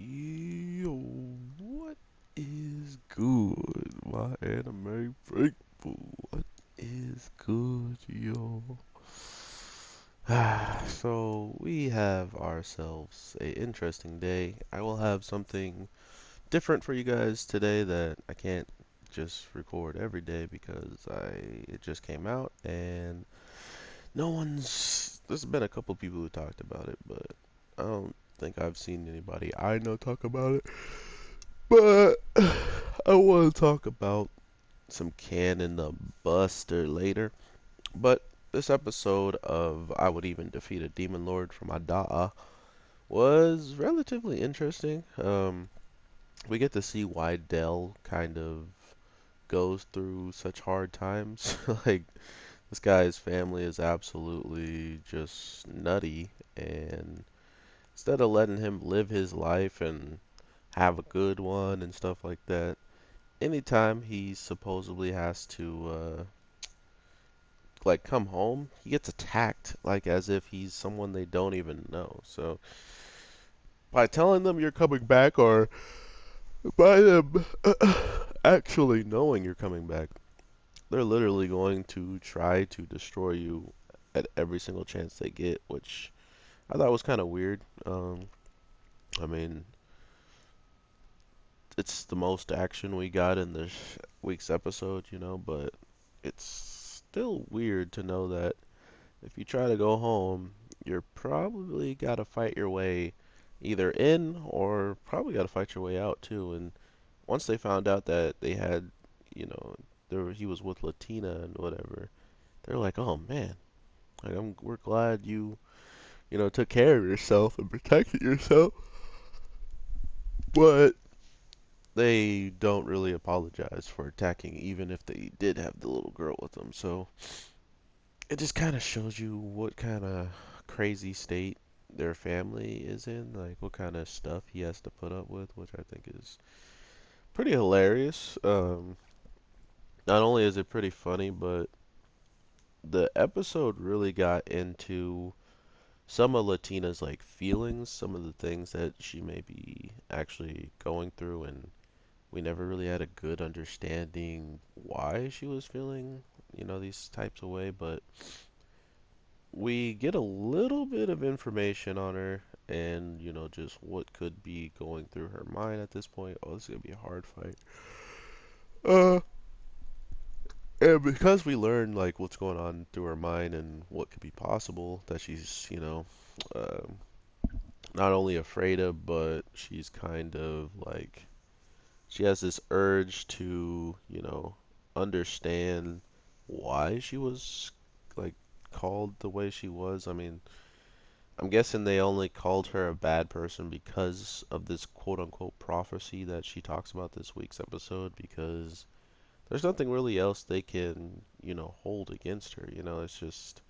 Yo, what is good, my anime faithful? What is good, yo? So we have ourselves a interesting day. I will have something different for you guys today that I can't just record every day because it just came out and there's been a couple people who talked about it, but I don't think I've seen anybody I know talk about it. But I want to talk about some Cannon the Buster later. But this episode of I Would Even Defeat a Demon Lord from Adaa was relatively interesting. We get to see why Dell kind of goes through such hard times. Like, this guy's family is absolutely just nutty, and instead of letting him live his life and have a good one and stuff like that, anytime he supposedly has to like come home, he gets attacked like as if he's someone they don't even know. So by telling them you're coming back or by them actually knowing you're coming back, they're literally going to try to destroy you at every single chance they get, which I thought was kind of weird. I mean, it's the most action we got in this week's episode, but it's still weird to know that if you try to go home, you're probably got to fight your way either in or probably got to fight your way out too. And once they found out that they had, he was with Latina and whatever, they're like, oh man, like we're glad you took care of yourself and protected yourself. But they don't really apologize for attacking, even if they did have the little girl with them. So it just kind of shows you what kind of crazy state their family is in, like what kind of stuff he has to put up with, which I think is pretty hilarious. Not only is it pretty funny, but the episode really got into some of Latina's like feelings, some of the things that she may be actually going through, and we never really had a good understanding why she was feeling, these types of way, but we get a little bit of information on her and, just what could be going through her mind at this point. Oh, this is gonna be a hard fight. Uh, and because we learn like what's going on through her mind and what could be possible, that she's, um, not only afraid of, but she's kind of like she has this urge to, understand why she was like called the way she was. I mean, I'm guessing they only called her a bad person because of this quote unquote prophecy that she talks about this week's episode, because there's nothing really else they can, hold against her. It's just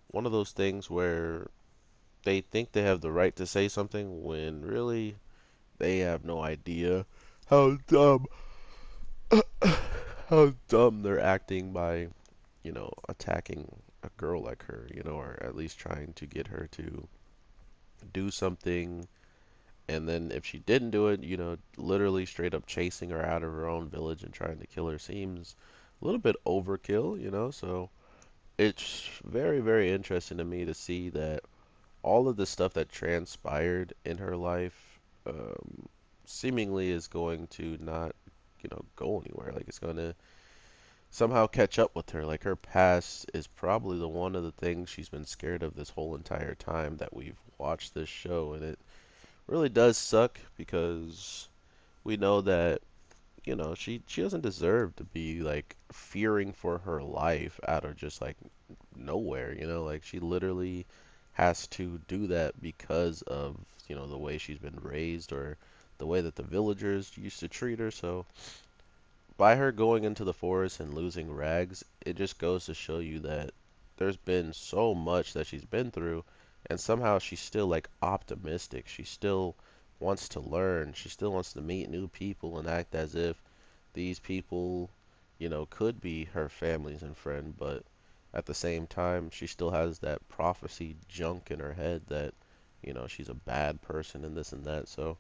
one of those things where they think they have the right to say something when really they have no idea how dumb how dumb they're acting by, attacking a girl like her, or at least trying to get her to do something. And then if she didn't do it, literally straight up chasing her out of her own village and trying to kill her seems a little bit overkill. So it's very, very interesting to me to see that all of the stuff that transpired in her life seemingly is going to not, go anywhere. Like it's going to somehow catch up with her. Like her past is probably the one of the things she's been scared of this whole entire time that we've watched this show, and it really does suck because we know that she doesn't deserve to be like fearing for her life out of just like nowhere. Like she literally has to do that because of the way she's been raised or the way that the villagers used to treat her. So by her going into the forest and losing Rags, it just goes to show you that there's been so much that she's been through, and somehow she's still like optimistic. She still wants to learn. She still wants to meet new people and act as if these people, could be her families and friend, but at the same time, she still has that prophecy junk in her head that, she's a bad person and this and that. So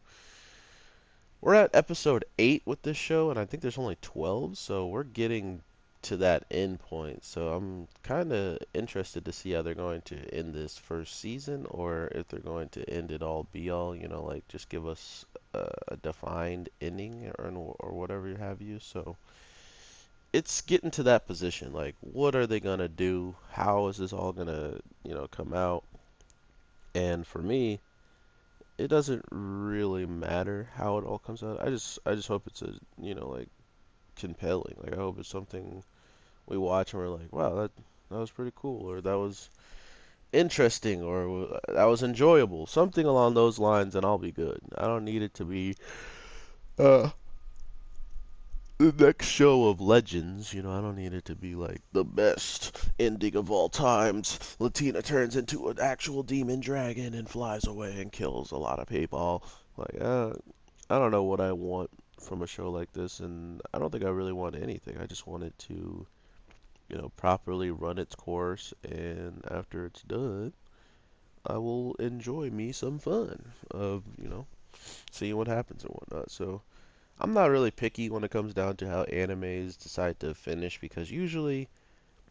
we're at episode 8 with this show, and I think there's only 12, so we're getting to that end point. So I'm kind of interested to see how they're going to end this first season, or if they're going to end it all be all, like just give us a defined ending or whatever you have you. So it's getting to that position. Like, what are they gonna do? How is this all gonna, come out? And for me, it doesn't really matter how it all comes out. I just hope it's like compelling. Like I hope it's something we watch and we're like, wow, that was pretty cool, or that was interesting, or that was enjoyable. Something along those lines, and I'll be good. I don't need it to be uh the next show of Legends. I don't need it to be like the best ending of all times. Latina turns into an actual demon dragon and flies away and kills a lot of people. Like, I don't know what I want from a show like this, and I don't think I really want anything. I just want it to, properly run its course, and after it's done, I will enjoy me some fun of, seeing what happens and whatnot. So I'm not really picky when it comes down to how animes decide to finish because usually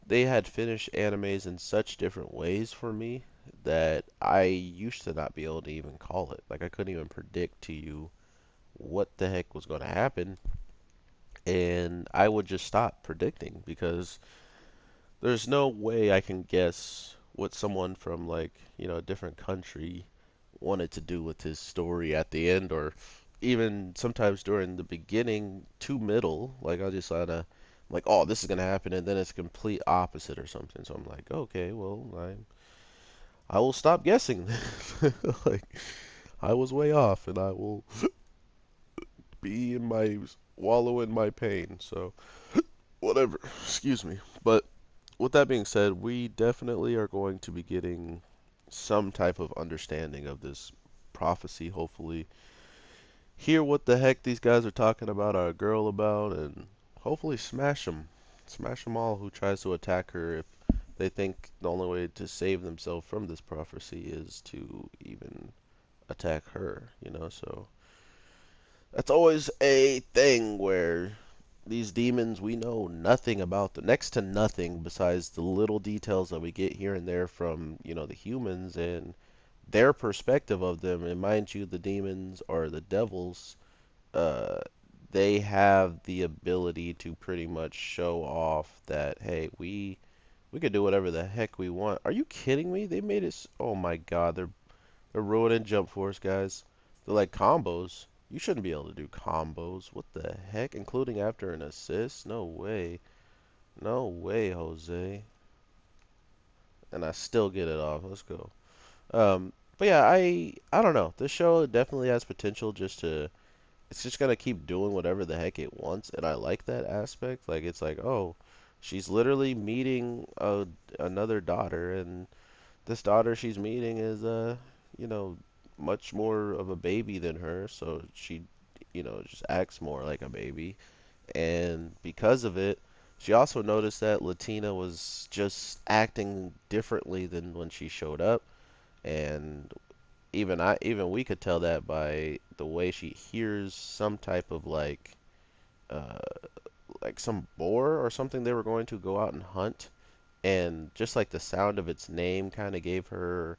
they had finished animes in such different ways for me that I used to not be able to even call it. Like I couldn't even predict to you what the heck was going to happen, and I would just stop predicting because there's no way I can guess what someone from like, a different country wanted to do with his story at the end, or even sometimes during the beginning to middle. Like I just kind of like, oh, this is gonna happen, and then it's complete opposite or something. So I'm like, okay, well, I will stop guessing. Like I was way off, and I will be in my wallow in my pain. So whatever, excuse me. But with that being said, we definitely are going to be getting some type of understanding of this prophecy, hopefully hear what the heck these guys are talking about our girl about, and hopefully smash them. Smash them all who tries to attack her if they think the only way to save themselves from this prophecy is to even attack her. So that's always a thing where these demons, we know nothing about them, next to nothing besides the little details that we get here and there from, the humans and their perspective of them. And mind you, the demons or the devils, uh, they have the ability to pretty much show off that, hey, we could do whatever the heck we want. Are you kidding me? They made it. Oh my God, they're ruining Jump Force, guys. They're like combos. You shouldn't be able to do combos. What the heck? Including after an assist? No way. No way, Jose. And I still get it off. Let's go. But yeah, I don't know. This show definitely has potential just to it's just gonna keep doing whatever the heck it wants, and I like that aspect. Like it's like, oh, she's literally meeting another daughter, and this daughter she's meeting is you know, much more of a baby than her, so she, just acts more like a baby, and because of it, she also noticed that Latina was just acting differently than when she showed up, and even we could tell that by the way she hears some type of uh like some boar or something they were going to go out and hunt, and just like the sound of its name kind of gave her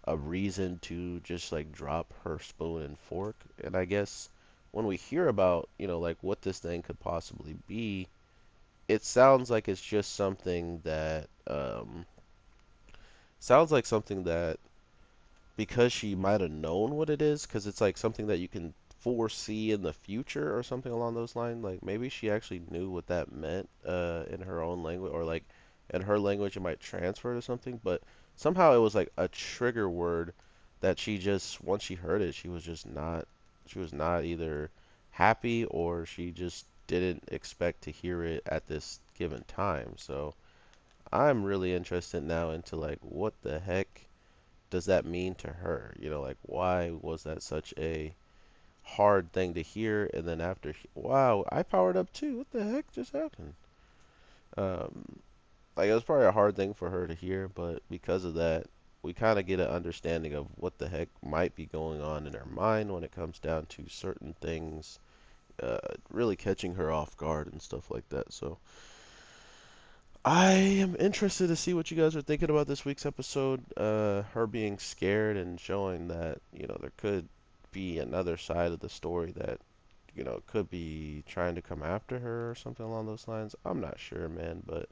a reason to just like drop her spoon and fork. And I guess when we hear about, like what this thing could possibly be, it sounds like it's just something that sounds like something that because she might have known what it is, because it's like something that you can foresee in the future or something along those lines. Like maybe she actually knew what that meant in her own language, or like in her language it might transfer to something. But somehow it was like a trigger word that she just once she heard it, she was not either happy or she just didn't expect to hear it at this given time. So I'm really interested now into like what the heck does that mean to her? Like why was that such a hard thing to hear? And then after, wow, I powered up too. What the heck just happened? Um, like it was probably a hard thing for her to hear, but because of that, we kind of get an understanding of what the heck might be going on in her mind when it comes down to certain things, really catching her off guard and stuff like that. So I am interested to see what you guys are thinking about this week's episode. Her being scared and showing that, there could be another side of the story that, could be trying to come after her or something along those lines. I'm not sure, man, but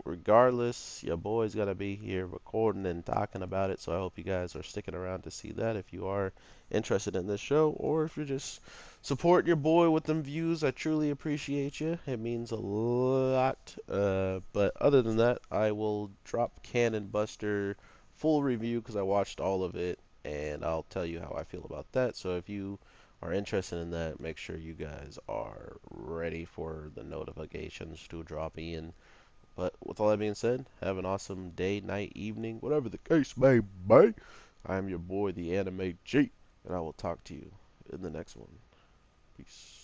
regardless, your boy's gonna be here recording and talking about it. So I hope you guys are sticking around to see that if you are interested in this show, or if you're just support your boy with them views. I truly appreciate you. It means a lot. But other than that, I will drop Cannon Buster full review because I watched all of it, and I'll tell you how I feel about that. So if you are interested in that, make sure you guys are ready for the notifications to drop in. But with all that being said, have an awesome day, night, evening, whatever the case may be. I am your boy, the Anime G, and I will talk to you in the next one. Peace.